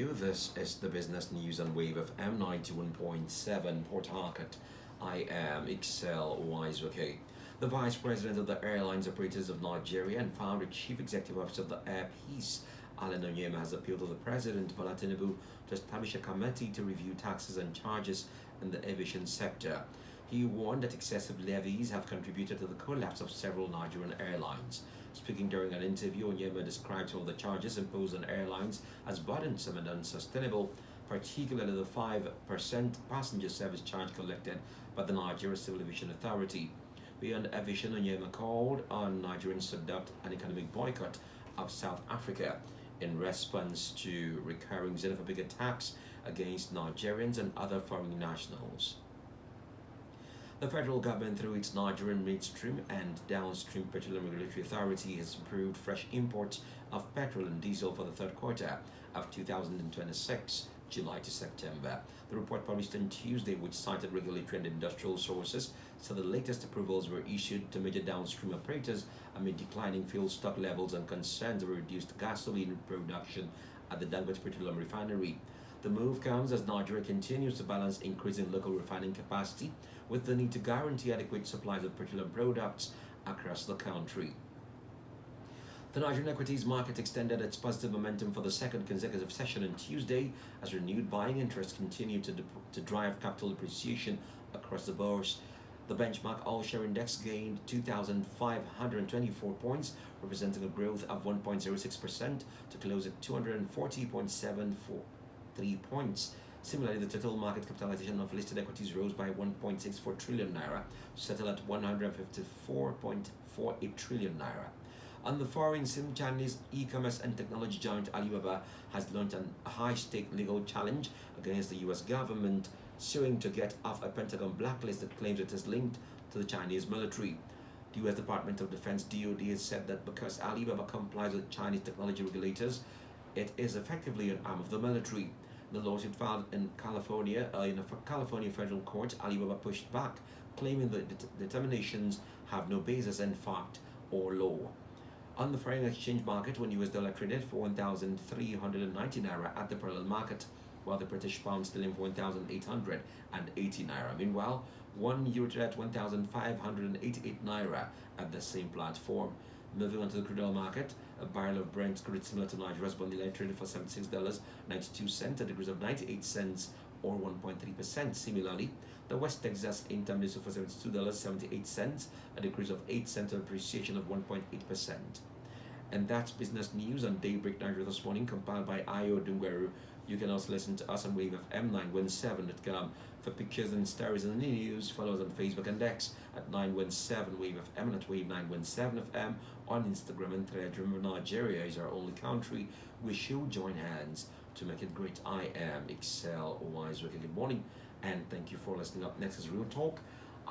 you. This is the business news on WAVE of M91.7 Port Harcourt. I am Excel Uwaezuoke. The Vice President of the Airlines Operators of Nigeria and founder Chief Executive Officer of the Air Peace, Alan Onyema, has appealed to the President, Bola Tinubu, to establish a committee to review taxes and charges in the aviation sector. He warned that excessive levies have contributed to the collapse of several Nigerian airlines. Speaking during an interview, Onyema described some of the charges imposed on airlines as burdensome and unsustainable, particularly the 5% passenger service charge collected by the Nigeria Civil Aviation Authority. Beyond aviation, Onyema called on Nigerians to adopt an economic boycott of South Africa in response to recurring xenophobic attacks against Nigerians and other foreign nationals. The federal government, through its Nigerian Midstream and Downstream Petroleum Regulatory Authority, has approved fresh imports of petrol and diesel for the third quarter of 2026, July to September. The report published on Tuesday, which cited regulatory and industrial sources, said the latest approvals were issued to major downstream operators amid declining fuel stock levels and concerns over reduced gasoline production at the Dangote Petroleum Refinery. The move comes as Nigeria continues to balance increasing local refining capacity with the need to guarantee adequate supplies of petroleum products across the country. The Nigerian equities market extended its positive momentum for the second consecutive session on Tuesday as renewed buying interest continued to drive capital appreciation across the bourse. The benchmark all-share index gained 2,524 points, representing a growth of 1.06% to close at 240.743 points. Similarly, the total market capitalization of listed equities rose by 1.64 trillion naira, settled at 154.48 trillion naira. On the foreign scene, Chinese e-commerce and technology giant Alibaba has launched a high-stake legal challenge against the U.S. government, suing to get off a Pentagon blacklist that claims it is linked to the Chinese military. The U.S. Department of Defense (DoD) has said that because Alibaba complies with Chinese technology regulators, it is effectively an arm of the military. The lawsuit filed in California, in a California federal court, Alibaba pushed back, claiming that determinations have no basis in fact or law. On the foreign exchange market, when US dollar traded for 1,390 naira at the parallel market, while the British pound still in 1,880 naira. Meanwhile, 1 euro traded at 1,588 naira at the same platform. Moving on to the crude oil market, a barrel of Brent crude similar to Nigeria's Bond traded for $76.92, a decrease of 98 cents or 1.3%. Similarly, the West Texas Intermediate for $72.78, a decrease of 8 cents, an appreciation of 1.8%. And that's business news on Daybreak Nigeria this morning, compiled by Ayo Dungweru. You can also listen to us on WAVE of M917.com. For pictures and stories and news, follow us on Facebook and X at 917 WAVE of M and at WAVE917FM on Instagram and Thread. Remember, Nigeria is our only country. We should join hands to make it great. I am Excel Uwaezuoke. Good morning, and thank you for listening. Up next is Real Talk